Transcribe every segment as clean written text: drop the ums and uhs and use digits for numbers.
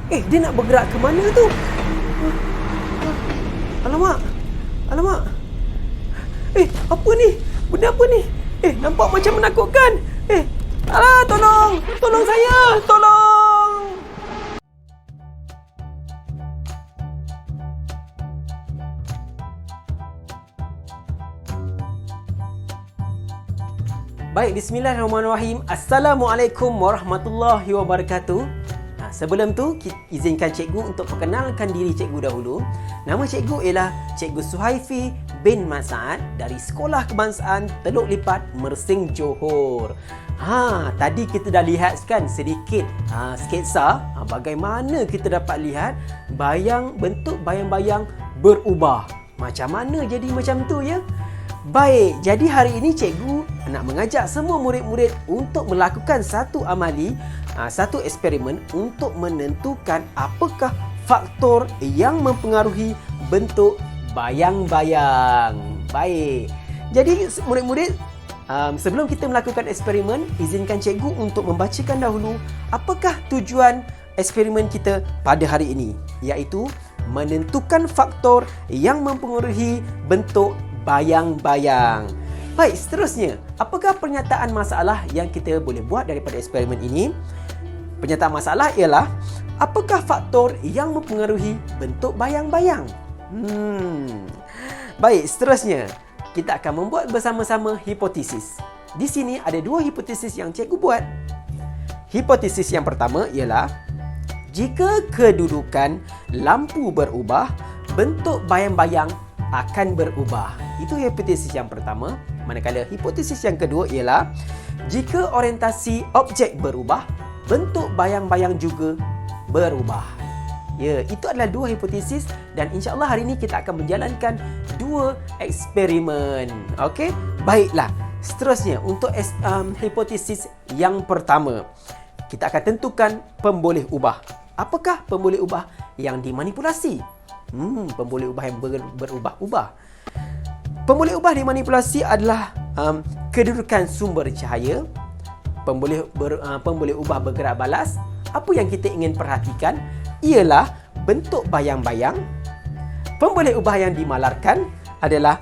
Dia nak bergerak ke mana tu? Alamak. Alamak. Apa ni? Benda apa ni? Nampak macam menakutkan. Alah, tolong. Tolong saya. Tolong. Baik, bismillahirrahmanirrahim. Assalamualaikum warahmatullahi wabarakatuh. Sebelum tu, izinkan cikgu untuk perkenalkan diri cikgu dahulu. Nama cikgu ialah Cikgu Suhaifi bin Mas'ad dari Sekolah Kebangsaan Teluk Lipat, Mersing, Johor. Tadi kita dah lihat kan sedikit sketsa bagaimana kita dapat lihat bentuk bayang-bayang berubah. Macam mana jadi macam tu ya? Baik, jadi hari ini cikgu nak mengajak semua murid-murid untuk melakukan satu amali, satu eksperimen untuk menentukan apakah faktor yang mempengaruhi bentuk bayang-bayang. Baik, jadi murid-murid, sebelum kita melakukan eksperimen, izinkan cikgu untuk membacakan dahulu apakah tujuan eksperimen kita pada hari ini, iaitu menentukan faktor yang mempengaruhi bentuk bayang-bayang. Baik, seterusnya, apakah pernyataan masalah yang kita boleh buat daripada eksperimen ini? Pernyataan masalah ialah, apakah faktor yang mempengaruhi bentuk bayang-bayang? Baik, seterusnya, kita akan membuat bersama-sama hipotesis. Di sini ada dua hipotesis yang cikgu buat. Hipotesis yang pertama ialah, jika kedudukan lampu berubah, bentuk bayang-bayang akan berubah. Itu hipotesis yang pertama. Manakala hipotesis yang kedua ialah, jika orientasi objek berubah, bentuk bayang-bayang juga berubah. Ya, itu adalah dua hipotesis dan insya-Allah hari ini kita akan menjalankan dua eksperimen. Okey? Baiklah. Seterusnya untuk hipotesis yang pertama, kita akan tentukan pemboleh ubah. Apakah pemboleh ubah yang dimanipulasi? Pemboleh ubah yang berubah-ubah. Pemboleh ubah dimanipulasi adalah kedudukan sumber cahaya. Pemboleh ubah bergerak balas. Apa yang kita ingin perhatikan ialah bentuk bayang-bayang. Pemboleh ubah yang dimalarkan adalah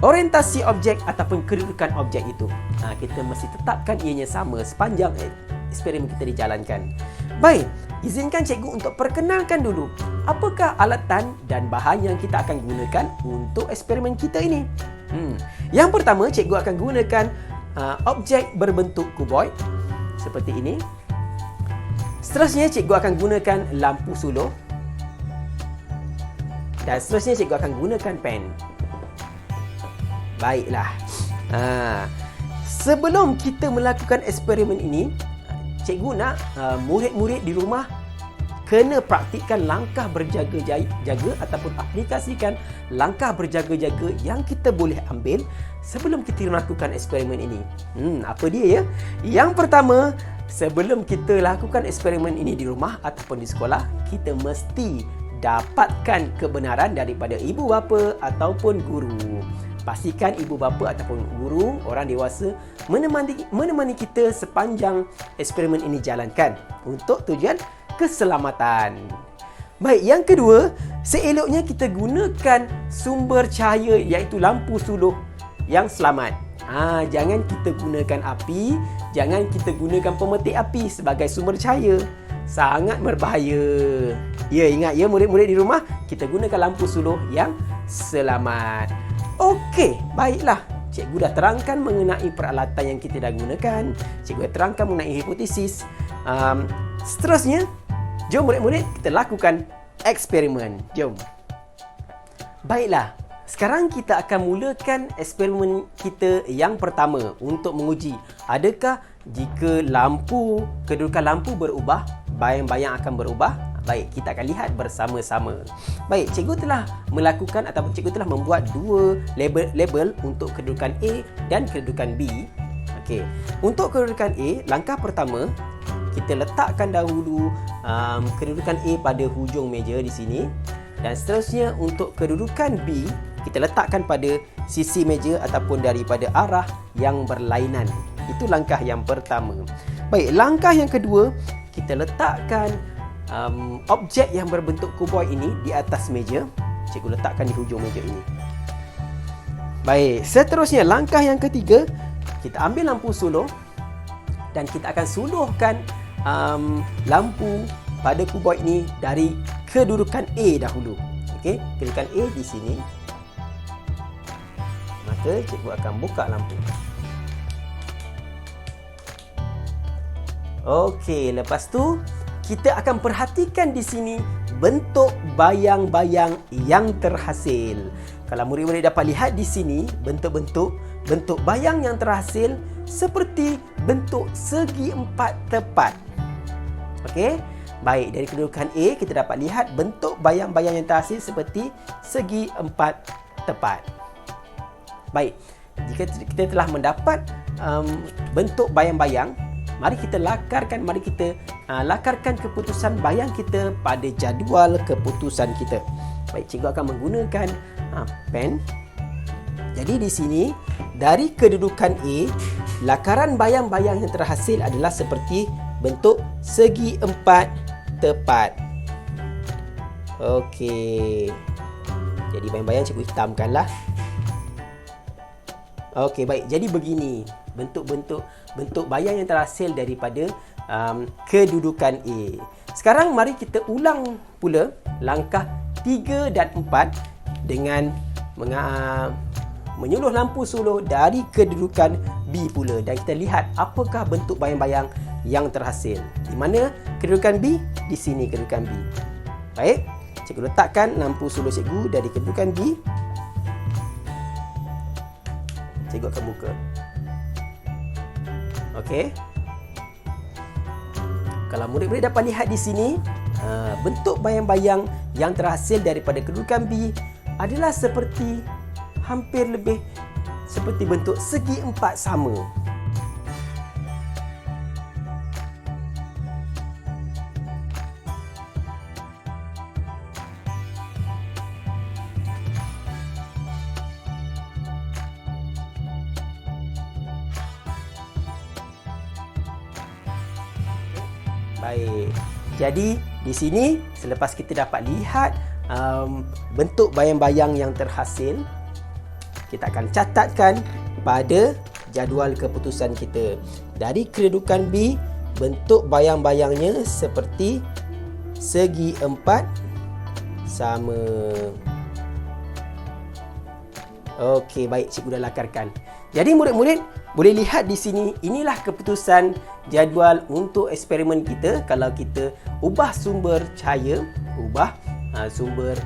orientasi objek ataupun kedudukan objek itu. Kita mesti tetapkan ianya sama sepanjang eksperimen kita dijalankan. Baik, izinkan cikgu untuk perkenalkan dulu apakah alatan dan bahan yang kita akan gunakan untuk eksperimen kita ini. Yang pertama, cikgu akan gunakan objek berbentuk kuboid seperti ini. Seterusnya, cikgu akan gunakan lampu suluh. Dan seterusnya, cikgu akan gunakan pen. Baiklah. Sebelum kita melakukan eksperimen ini, cikgu nak murid-murid di rumah kena praktikkan langkah berjaga-jaga ataupun aplikasikan langkah berjaga-jaga yang kita boleh ambil sebelum kita melakukan eksperimen ini. Apa dia ya? Yang pertama, sebelum kita lakukan eksperimen ini di rumah ataupun di sekolah, kita mesti dapatkan kebenaran daripada ibu bapa ataupun guru. Pastikan ibu bapa ataupun guru, orang dewasa menemani kita sepanjang eksperimen ini jalankan untuk tujuan keselamatan. Baik, yang kedua, seeloknya kita gunakan sumber cahaya iaitu lampu suluh yang selamat. Jangan kita gunakan api, jangan kita gunakan pemetik api sebagai sumber cahaya. Sangat berbahaya. Ya, ingat ya murid-murid di rumah, kita gunakan lampu suluh yang selamat. Okey, baiklah. Cikgu dah terangkan mengenai peralatan yang kita dah gunakan. Cikgu dah terangkan mengenai hipotesis. Seterusnya, jom murid-murid kita lakukan eksperimen. Jom. Baiklah, sekarang kita akan mulakan eksperimen kita yang pertama untuk menguji adakah jika kedudukan lampu berubah, bayang-bayang akan berubah. Baik, kita akan lihat bersama-sama. Baik, cikgu telah melakukan ataupun cikgu telah membuat dua label untuk kedudukan A dan kedudukan B. Okey. Untuk kedudukan A, langkah pertama, kita letakkan dahulu kedudukan A pada hujung meja di sini. Dan seterusnya untuk kedudukan B, kita letakkan pada sisi meja ataupun daripada arah yang berlainan. Itu langkah yang pertama. Baik, langkah yang kedua, kita letakkan objek yang berbentuk kuboid ini di atas meja. Cikgu letakkan di hujung meja ini. Baik, seterusnya langkah yang ketiga, kita ambil lampu suluh dan kita akan suluhkan lampu pada kuboid ini dari kedudukan A dahulu. Okey, kedudukan A di sini. Maka cikgu akan buka lampu. Okey, lepas tu kita akan perhatikan di sini bentuk bayang-bayang yang terhasil. Kalau murid-murid dapat lihat di sini bentuk bayang yang terhasil seperti bentuk segi empat tepat. Okey. Baik, dari kedudukan A kita dapat lihat bentuk bayang-bayang yang terhasil seperti segi empat tepat. Baik, jika kita telah mendapat bentuk bayang-bayang, mari kita lakarkan keputusan bayang kita pada jadual keputusan kita. Baik, cikgu akan menggunakan pen. Jadi di sini dari kedudukan A, lakaran bayang-bayang yang terhasil adalah seperti bentuk segi empat tepat. Okey. Jadi bayang-bayang cikgu hitamkanlah. Okey, baik. Jadi begini bentuk bayang yang terhasil daripada kedudukan A. Sekarang mari kita ulang pula langkah 3 dan 4 dengan menyuluh lampu suluh dari kedudukan B pula, dan kita lihat apakah bentuk bayang-bayang yang terhasil. Di mana kedudukan B? Di sini kedudukan B. Baik, cikgu letakkan lampu suluh cikgu dari kedudukan B. Cikgu akan buka. Okey. Kalau murid-murid dapat lihat di sini, bentuk bayang-bayang yang terhasil daripada kedudukan B adalah seperti hampir lebih seperti bentuk segi empat sama. Baik. Jadi di sini selepas kita dapat lihat bentuk bayang-bayang yang terhasil, kita akan catatkan pada jadual keputusan kita. Dari kedudukan B, bentuk bayang-bayangnya seperti segi empat sama. Okey, baik, cikgu dah lakarkan. Jadi murid-murid boleh lihat di sini, inilah keputusan jadual untuk eksperimen kita. Kalau kita ubah sumber cahaya, sumber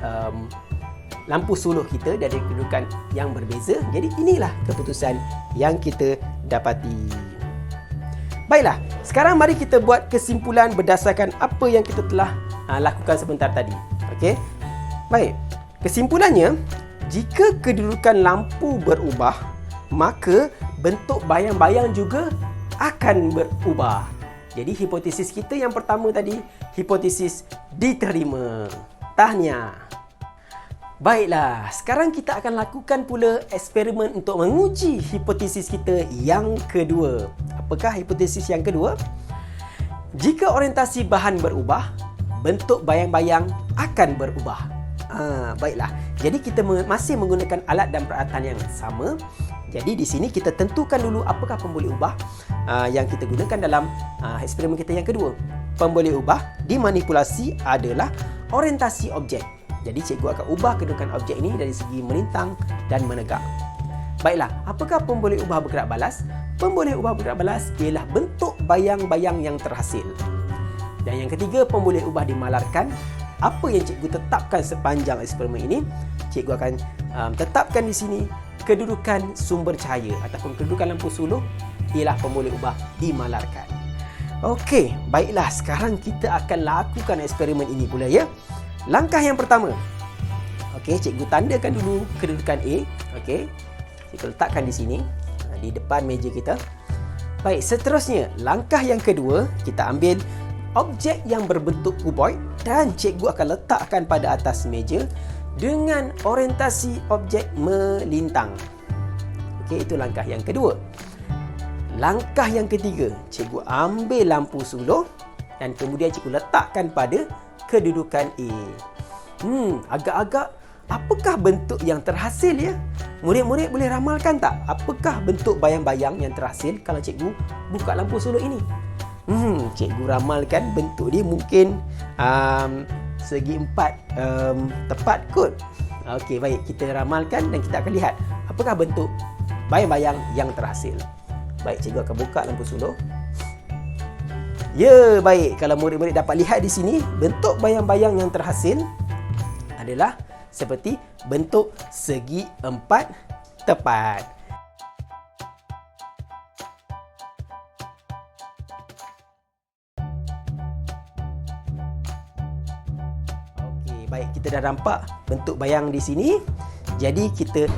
lampu suluh kita dari kedudukan yang berbeza. Jadi inilah keputusan yang kita dapati. Baiklah, sekarang mari kita buat kesimpulan berdasarkan apa yang kita telah lakukan sebentar tadi. Okey. Baik. Kesimpulannya, jika kedudukan lampu berubah, maka bentuk bayang-bayang juga akan berubah. Jadi hipotesis kita yang pertama tadi, hipotesis diterima. Tahniah. Baiklah, sekarang kita akan lakukan pula eksperimen untuk menguji hipotesis kita yang kedua. Apakah hipotesis yang kedua? Jika orientasi bahan berubah, bentuk bayang-bayang akan berubah. Baiklah, jadi kita masih menggunakan alat dan peralatan yang sama. Jadi di sini kita tentukan dulu apakah pemboleh ubah yang kita gunakan dalam eksperimen kita yang kedua. Pemboleh ubah dimanipulasi adalah orientasi objek. Jadi cikgu akan ubah kedudukan objek ini dari segi melintang dan menegak. Baiklah, apakah pemboleh ubah bergerak balas? Pemboleh ubah bergerak balas ialah bentuk bayang-bayang yang terhasil. Dan yang ketiga, pemboleh ubah dimalarkan. Apa yang cikgu tetapkan sepanjang eksperimen ini? Cikgu akan tetapkan di sini kedudukan sumber cahaya ataupun kedudukan lampu suluh ialah pemboleh ubah dimalarkan. Okey, baiklah, sekarang kita akan lakukan eksperimen ini pula ya. Langkah yang pertama. Okey, cikgu tandakan dulu kedudukan A. Okey. Cikgu letakkan di sini di depan meja kita. Baik, seterusnya langkah yang kedua, kita ambil objek yang berbentuk kuboid dan cikgu akan letakkan pada atas meja dengan orientasi objek melintang. Okey, itu langkah yang kedua. Langkah yang ketiga, cikgu ambil lampu suluh dan kemudian cikgu letakkan pada kedudukan A. Agak-agak apakah bentuk yang terhasil ya? Murid-murid boleh ramalkan tak? Apakah bentuk bayang-bayang yang terhasil kalau cikgu buka lampu suluk ini? Cikgu ramalkan bentuk dia mungkin segi 4 tepat kot. Okey, baik, kita ramalkan dan kita akan lihat apakah bentuk bayang-bayang yang terhasil. Baik, cikgu akan buka lampu suluk. Ya, baik. Kalau murid-murid dapat lihat di sini, bentuk bayang-bayang yang terhasil adalah seperti bentuk segi 4 tepat. Okey, baik, kita dah nampak bentuk bayang di sini. Jadi kita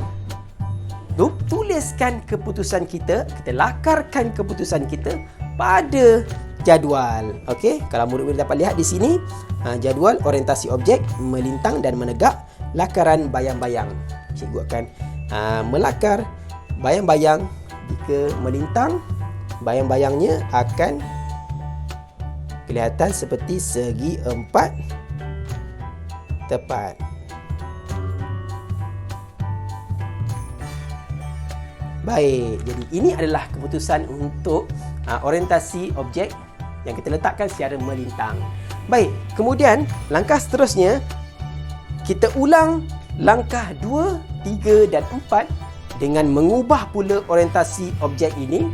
tuliskan keputusan kita, kita lakarkan keputusan kita pada jadual. Okey, kalau murid-murid dapat lihat di sini, jadual orientasi objek, melintang dan menegak, lakaran bayang-bayang. Cikgu akan melakar bayang-bayang. Jika melintang, bayang-bayangnya akan kelihatan seperti segi 4 tepat. Baik, jadi ini adalah keputusan untuk orientasi objek yang kita letakkan secara melintang. Baik, kemudian langkah seterusnya, kita ulang langkah 2, 3 dan 4 dengan mengubah pula orientasi objek ini.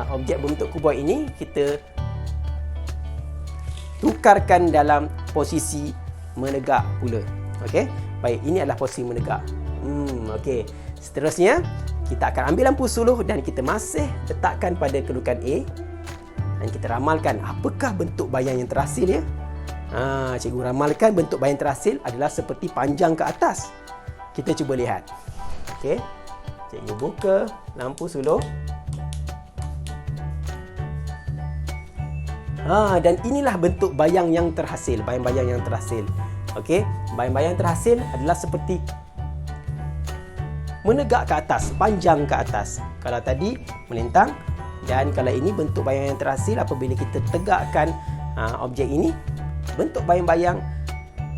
Objek berbentuk kuboid ini kita tukarkan dalam posisi menegak pula. Okey, baik, ini adalah posisi menegak. Okey, seterusnya kita akan ambil lampu suluh dan kita masih letakkan pada kedudukan A. Dan kita ramalkan apakah bentuk bayang yang terhasil ya. Cikgu ramalkan bentuk bayang terhasil adalah seperti panjang ke atas. Kita cuba lihat. Okey. Cikgu buka lampu suluh. Dan inilah bentuk bayang yang terhasil, bayang-bayang yang terhasil. Okey, bayang-bayang terhasil adalah seperti menegak ke atas, panjang ke atas. Kalau tadi melintang. Dan kalau ini bentuk bayang yang terhasil apabila kita tegakkan objek ini, bentuk bayang-bayang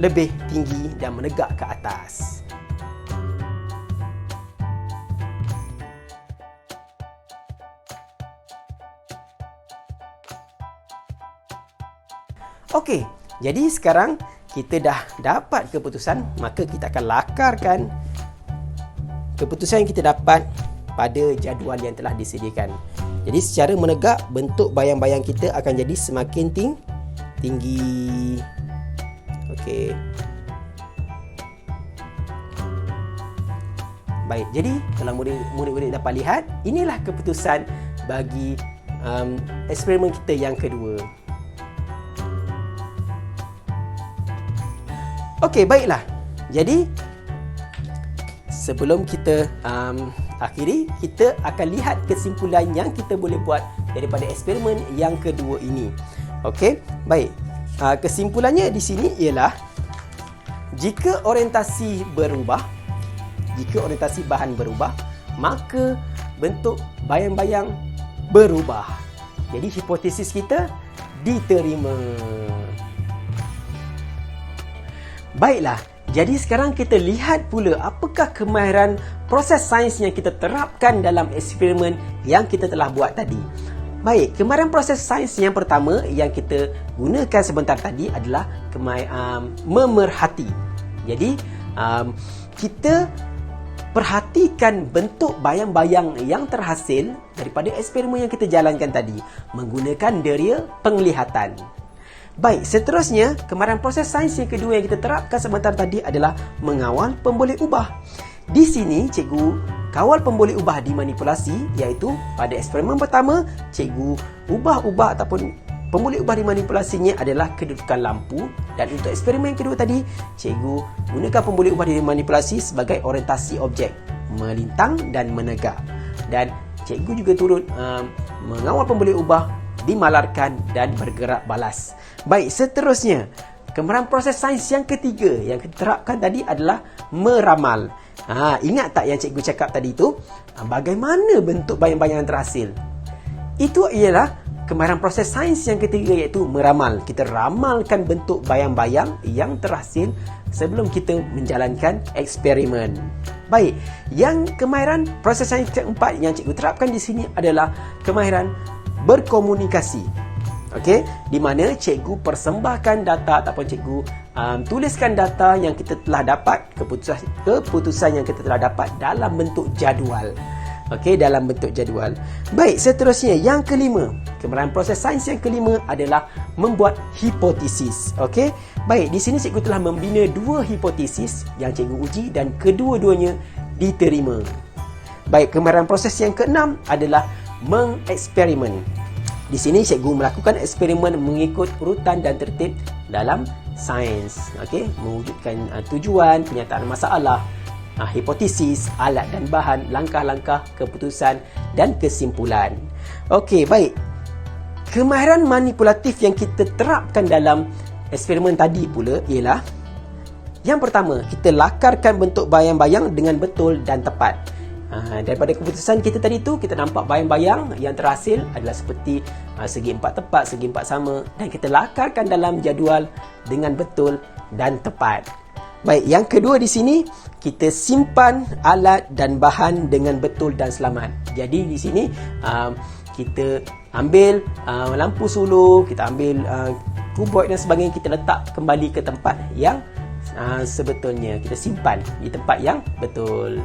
lebih tinggi dan menegak ke atas. Okey, jadi sekarang kita dah dapat keputusan, maka kita akan lakarkan keputusan yang kita dapat pada jadual yang telah disediakan. Jadi secara menegak, bentuk bayang-bayang kita akan jadi semakin tinggi. Okey. Baik, jadi kalau murid-murid dapat lihat, inilah keputusan bagi eksperimen kita yang kedua. Okey, baiklah. Jadi sebelum kita akhiri, kita akan lihat kesimpulan yang kita boleh buat daripada eksperimen yang kedua ini. Okey, baik. Kesimpulannya di sini ialah jika orientasi berubah, jika orientasi bahan berubah, maka bentuk bayang-bayang berubah. Jadi hipotesis kita diterima. Baiklah. Jadi sekarang kita lihat pula apakah kemahiran proses sains yang kita terapkan dalam eksperimen yang kita telah buat tadi. Baik, kemahiran proses sains yang pertama yang kita gunakan sebentar tadi adalah memerhati. Jadi, kita perhatikan bentuk bayang-bayang yang terhasil daripada eksperimen yang kita jalankan tadi menggunakan deria penglihatan. Baik, seterusnya, kemahiran proses sains yang kedua yang kita terapkan sebentar tadi adalah mengawal pemboleh ubah. Di sini, cikgu kawal pemboleh ubah dimanipulasi, iaitu pada eksperimen pertama, cikgu ubah-ubah ataupun pemboleh ubah dimanipulasinya adalah kedudukan lampu. Dan untuk eksperimen yang kedua tadi, cikgu gunakan pemboleh ubah dimanipulasi sebagai orientasi objek, melintang dan menegak. Dan cikgu juga turut mengawal pemboleh ubah dimalarkan dan bergerak balas. Baik, seterusnya, kemahiran proses sains yang ketiga yang kita terapkan tadi adalah meramal. Ingat tak yang cikgu cakap tadi itu? Bagaimana bentuk bayang-bayang yang terhasil? Itu ialah kemahiran proses sains yang ketiga iaitu meramal. Kita ramalkan bentuk bayang-bayang yang terhasil sebelum kita menjalankan eksperimen. Baik, yang kemahiran proses sains keempat yang cikgu terapkan di sini adalah kemahiran berkomunikasi. Okey, di mana cikgu persembahkan data ataupun cikgu tuliskan data yang kita telah dapat, keputusan yang kita telah dapat dalam bentuk jadual. Okey, dalam bentuk jadual. Baik, seterusnya yang kelima. Kemahiran proses sains yang kelima adalah membuat hipotesis. Okey. Baik, di sini cikgu telah membina dua hipotesis yang cikgu uji dan kedua-duanya diterima. Baik, kemahiran proses yang keenam adalah mengeksperimen. Di sini cikgu melakukan eksperimen mengikut urutan dan tertib dalam sains. Okey, mewujudkan tujuan, penyataan masalah, hipotesis, alat dan bahan, langkah-langkah, keputusan dan kesimpulan. Okey, baik. Kemahiran manipulatif yang kita terapkan dalam eksperimen tadi pula ialah yang pertama, kita lakarkan bentuk bayang-bayang dengan betul dan tepat. Daripada keputusan kita tadi tu, kita nampak bayang-bayang yang terhasil adalah seperti segi empat tepat, segi empat sama, dan kita lakarkan dalam jadual dengan betul dan tepat. Baik, yang kedua di sini, kita simpan alat dan bahan dengan betul dan selamat. Jadi di sini kita ambil lampu suluh, kita ambil kuboid dan sebagainya, kita letak kembali ke tempat yang sebetulnya. Kita simpan di tempat yang betul.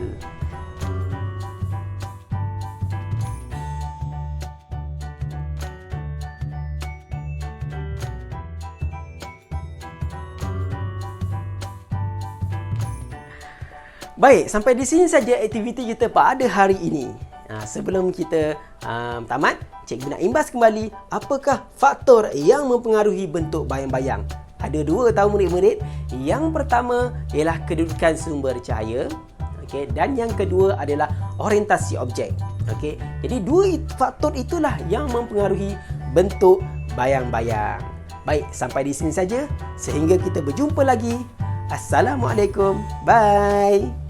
Baik, sampai di sini saja aktiviti kita pada hari ini. Sebelum kita tamat, cikgu nak imbas kembali apakah faktor yang mempengaruhi bentuk bayang-bayang. Ada dua tahu murid-murid. Yang pertama ialah kedudukan sumber cahaya, okey, dan yang kedua adalah orientasi objek. Okey, jadi dua faktor itulah yang mempengaruhi bentuk bayang-bayang. Baik, sampai di sini saja. Sehingga kita berjumpa lagi. Assalamualaikum. Bye.